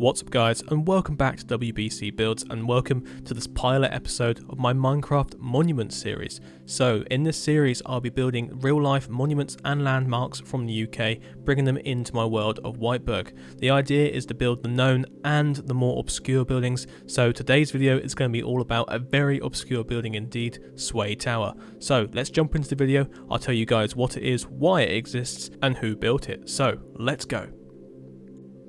What's up guys, and welcome back to WBC Builds, and welcome to this pilot episode of my Minecraft Monument series. So in this series I'll be building real life monuments and landmarks from the UK, bringing them into my world of Whiteburg. The idea is to build the known and the more obscure buildings, so today's video is going to be all about a very obscure building indeed, Sway Tower. So let's jump into the video. I'll tell you guys what it is, why it exists, and who built it. So let's go.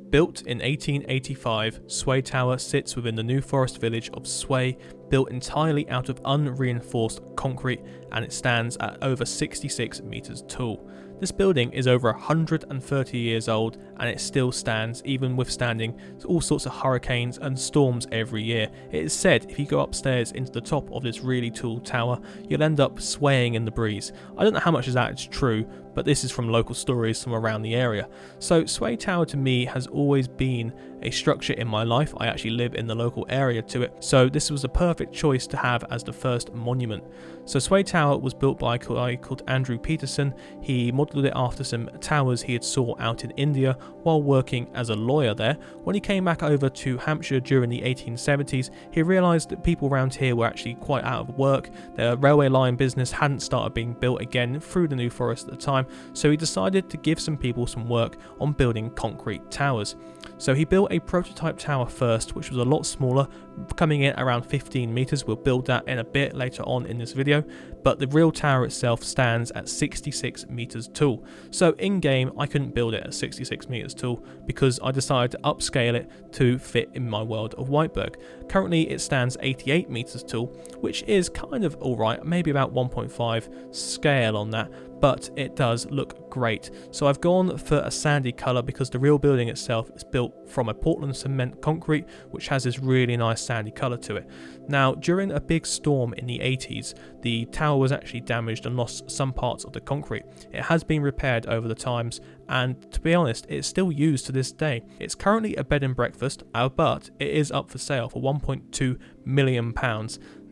Built in 1885, Sway Tower sits within the New Forest village of Sway, built entirely out of unreinforced concrete, and it stands at over 66 meters tall. This building is over 130 years old and it still stands, even withstanding all sorts of hurricanes and storms every year. It is said if you go upstairs into the top of this really tall tower, you'll end up swaying in the breeze. I don't know how much of that is true, but this is from local stories from around the area. So Sway Tower to me has always been a structure in my life. I actually live in the local area to it, so this was a perfect choice to have as the first monument. So Sway Tower was built by a guy called Andrew Peterson. He modelled it after some towers he had saw out in India while working as a lawyer there. When he came back over to Hampshire during the 1870s, he realised that people around here were actually quite out of work. Their railway line business hadn't started being built again through the New Forest at the time, so he decided to give some people some work on building concrete towers. So he built a prototype tower first, which was a lot smaller, coming in around 15 meters. We'll build that in a bit later on in this video, but the real tower itself stands at 66 meters tall. So in game I couldn't build it at 66 meters tall because I decided to upscale it to fit in my world of Whiteburg. Currently it stands 88 meters tall, which is kind of alright, maybe about 1.5 scale on that, but it does look great. So I've gone for a sandy colour because the real building itself is built from a Portland cement concrete, which has this really nice sandy colour to it. Now, during a big storm in the 80s, the tower was actually damaged and lost some parts of the concrete. It has been repaired over the times, and to be honest, it's still used to this day. It's currently a bed and breakfast, but it is up for sale for £1.2 million.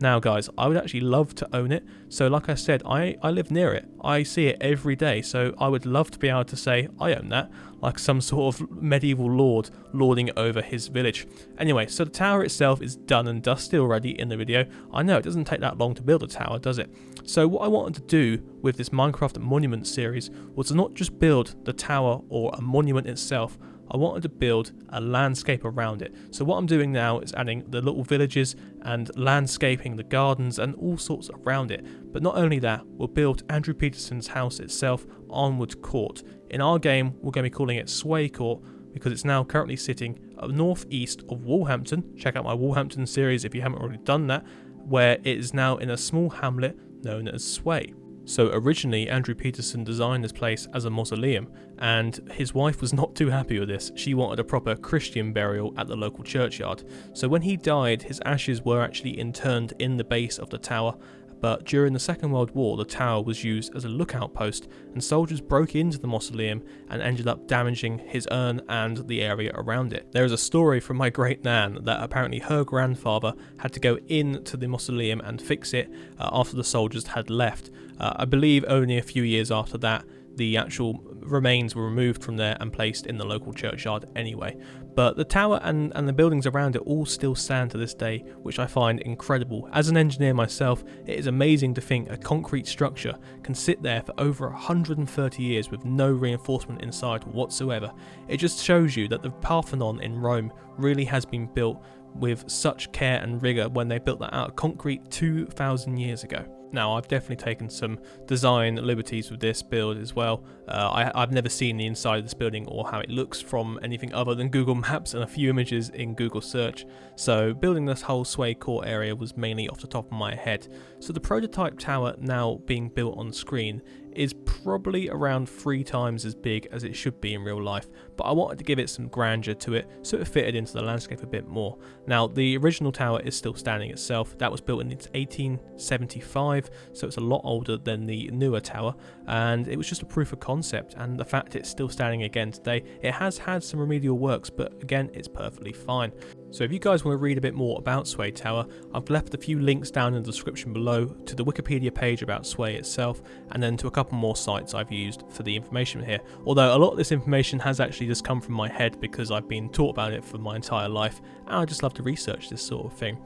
Now guys, I would actually love to own it. So like I said, I live near it. I see it every day, so I would love to be able to say I own that, like some sort of medieval lord lording over his village. Anyway, so the tower itself is done and dusted already in the video. I know it doesn't take that long to build a tower, does it? So what I wanted to do with this Minecraft Monument series was to not just build the tower or a monument itself, I wanted to build a landscape around it. So what I'm doing now is adding the little villages and landscaping the gardens and all sorts around it. But not only that, we'll build Andrew Peterson's house itself, Onward Court. In our game, we're going to be calling it Sway Court because it's now currently sitting northeast of Woolhampton. Check out my Woolhampton series if you haven't already done that, where it is now in a small hamlet known as Sway. So originally Andrew Peterson designed this place as a mausoleum, and his wife was not too happy with this. She wanted a proper Christian burial at the local churchyard. So when he died, his ashes were actually interned in the base of the tower, but during the Second World War the tower was used as a lookout post, and soldiers broke into the mausoleum and ended up damaging his urn and the area around it. There is a story from my great nan that apparently her grandfather had to go into the mausoleum and fix it after the soldiers had left. I believe only a few years after that the actual remains were removed from there and placed in the local churchyard anyway. But the tower and the buildings around it all still stand to this day, which I find incredible. As an engineer myself, it is amazing to think a concrete structure can sit there for over 130 years with no reinforcement inside whatsoever. It just shows you that the Parthenon in Rome really has been built with such care and rigour when they built that out of concrete 2,000 years ago. Now, I've definitely taken some design liberties with this build as well. I've never seen the inside of this building or how it looks from anything other than Google Maps and a few images in Google search. So building this whole Sway Court area was mainly off the top of my head. So the prototype tower now being built on screen is probably around 3 times as big as it should be in real life, but I wanted to give it some grandeur to it so it fitted into the landscape a bit more. Now, the original tower is still standing itself. That was built in 1875, so it's a lot older than the newer tower, and it was just a proof of concept, and the fact it's still standing again today, it has had some remedial works, but again, it's perfectly fine. So if you guys want to read a bit more about Sway Tower, I've left a few links down in the description below to the Wikipedia page about Sway itself, and then to a couple more sites I've used for the information here. Although a lot of this information has actually just come from my head because I've been taught about it for my entire life, and I just love to research this sort of thing.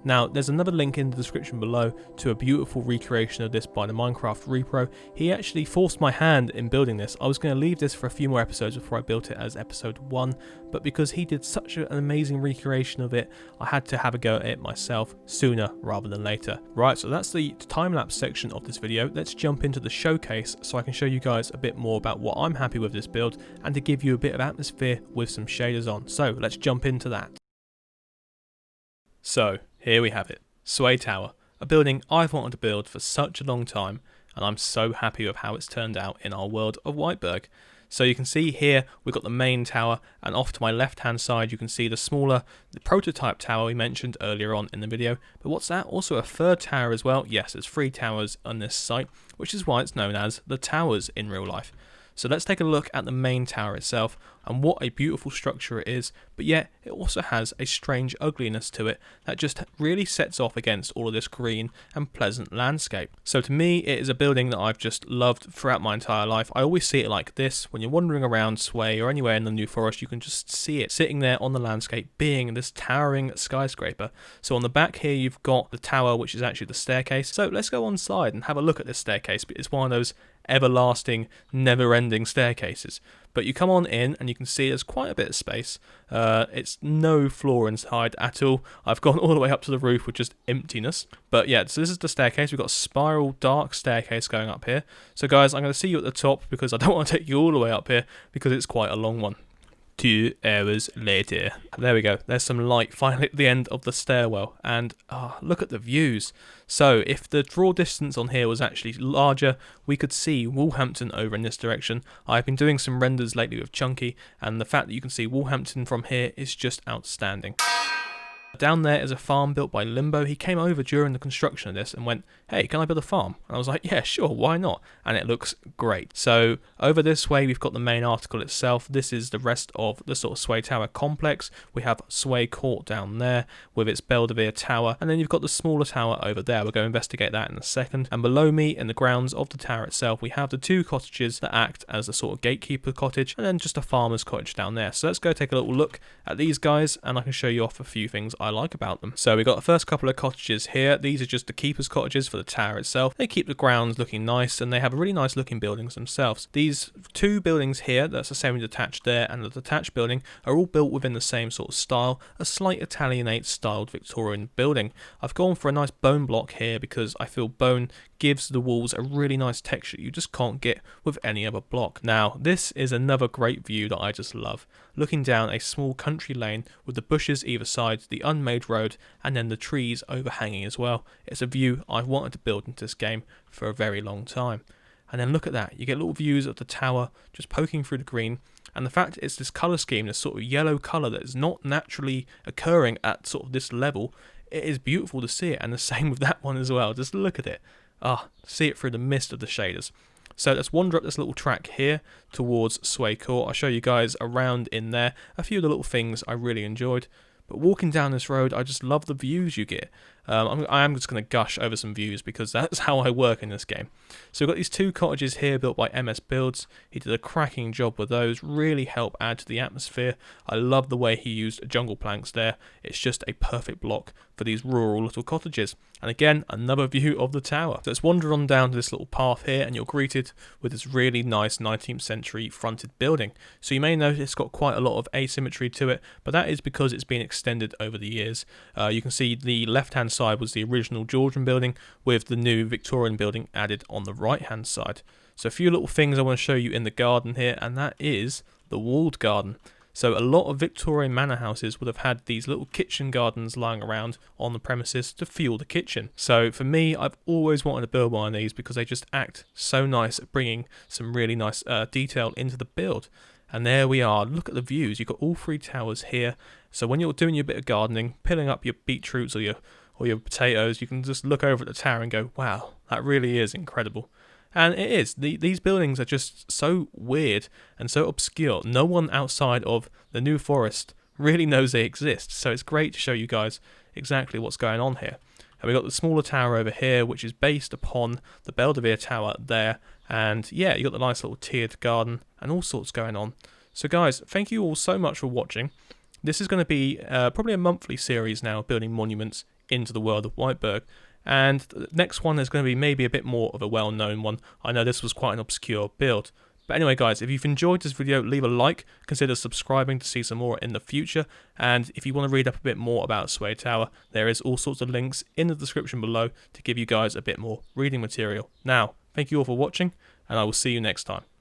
Now, there's another link in the description below to a beautiful recreation of this by the Minecraft repro. He actually forced my hand in building this. I was going to leave this for a few more episodes before I built it as episode 1, but because he did such an amazing recreation of it, I had to have a go at it myself sooner rather than later. Right, so that's the time-lapse section of this video. Let's jump into the showcase so I can show you guys a bit more about what I'm happy with this build and to give you a bit of atmosphere with some shaders on. So let's jump into that. So here we have it, Sway Tower, a building I've wanted to build for such a long time, and I'm so happy with how it's turned out in our world of Whiteburg. So you can see here we've got the main tower, and off to my left hand side you can see the prototype tower we mentioned earlier on in the video. But what's that? Also a third tower as well. Yes, there's 3 towers on this site, which is why it's known as the towers in real life. So let's take a look at the main tower itself and what a beautiful structure it is, but yet it also has a strange ugliness to it that just really sets off against all of this green and pleasant landscape. So to me, it is a building that I've just loved throughout my entire life. I always see it like this. When you're wandering around Sway or anywhere in the New Forest, you can just see it sitting there on the landscape being this towering skyscraper. So on the back here you've got the tower, which is actually the staircase. So let's go on side and have a look at this staircase. It's one of those everlasting, never-ending staircases. But you come on in and you can see there's quite a bit of space. It's no floor inside at all. I've gone all the way up to the roof with just emptiness. But yeah, so this is the staircase. We've got a spiral dark staircase going up here. So guys, I'm going to see you at the top because I don't want to take you all the way up here because it's quite a long one. 2 hours later. There we go. There's some light finally at the end of the stairwell. And look at the views. So if the draw distance on here was actually larger, we could see Woolhampton over in this direction. I've been doing some renders lately with Chunky, and the fact that you can see Woolhampton from here is just outstanding. Down there is a farm built by Limbo. He came over during the construction of this and went, hey, can I build a farm? And I was like, yeah, sure, why not? And it looks great. So over this way, we've got the main article itself. This is the rest of the sort of Sway Tower complex. We have Sway Court down there with its Belvedere Tower. And then you've got the smaller tower over there. We'll go investigate that in a second. And below me in the grounds of the tower itself, we have the 2 cottages that act as a sort of gatekeeper cottage and then just a farmer's cottage down there. So let's go take a little look at these guys and I can show you off a few things I like about them. So we've got the first couple of cottages here. These are just the keeper's cottages for the tower itself. They keep the grounds looking nice and they have really nice looking buildings themselves. These 2 buildings here, that's a semi-detached there and the detached building, are all built within the same sort of style, a slight Italianate styled Victorian building. I've gone for a nice bone block here because I feel bone gives the walls a really nice texture you just can't get with any other block. Now this is another great view that I just love. Looking down a small country lane with the bushes either side, the unmade road and then the trees overhanging as well. It's a view I've wanted to build into this game for a very long time. And then look at that, you get little views of the tower just poking through the green, and the fact it's this colour scheme, this sort of yellow colour that is not naturally occurring at sort of this level, it is beautiful to see it. And the same with that one as well, just look at it. See it through the mist of the shaders. So let's wander up this little track here towards Sway Court. I'll show you guys around in there a few of the little things I really enjoyed. But walking down this road, I just love the views you get. I am just going to gush over some views because that's how I work in this game. So we've got these 2 cottages here built by MS Builds. He did a cracking job with those, really help add to the atmosphere. I love the way he used jungle planks there. It's just a perfect block for these rural little cottages. And again, another view of the tower. So let's wander on down to this little path here and you're greeted with this really nice 19th century fronted building. So you may notice it's got quite a lot of asymmetry to it, but that is because it's been extended over the years. You can see the left hand side was the original Georgian building with the new Victorian building added on the right hand side. So a few little things I want to show you in the garden here, and that is the walled garden. So a lot of Victorian manor houses would have had these little kitchen gardens lying around on the premises to fuel the kitchen. So for me, I've always wanted to build one of these because they just act so nice at bringing some really nice detail into the build. And there we are, look at the views. You've got all 3 towers here. So when you're doing your bit of gardening, peeling up your beetroots or your potatoes, you can just look over at the tower and go, wow, that really is incredible. And it is. These buildings are just so weird and so obscure. No one outside of the New Forest really knows they exist. So it's great to show you guys exactly what's going on here. And we've got the smaller tower over here, which is based upon the Belvedere Tower there. And yeah, you got the nice little tiered garden and all sorts going on. So guys, thank you all so much for watching. This is going to be probably a monthly series now, building monuments into the world of Whiteburg. And the next one is going to be maybe a bit more of a well-known one. I know this was quite an obscure build. But anyway guys, if you've enjoyed this video, leave a like, consider subscribing to see some more in the future, and if you want to read up a bit more about Sway Tower, there is all sorts of links in the description below to give you guys a bit more reading material. Now, thank you all for watching, and I will see you next time.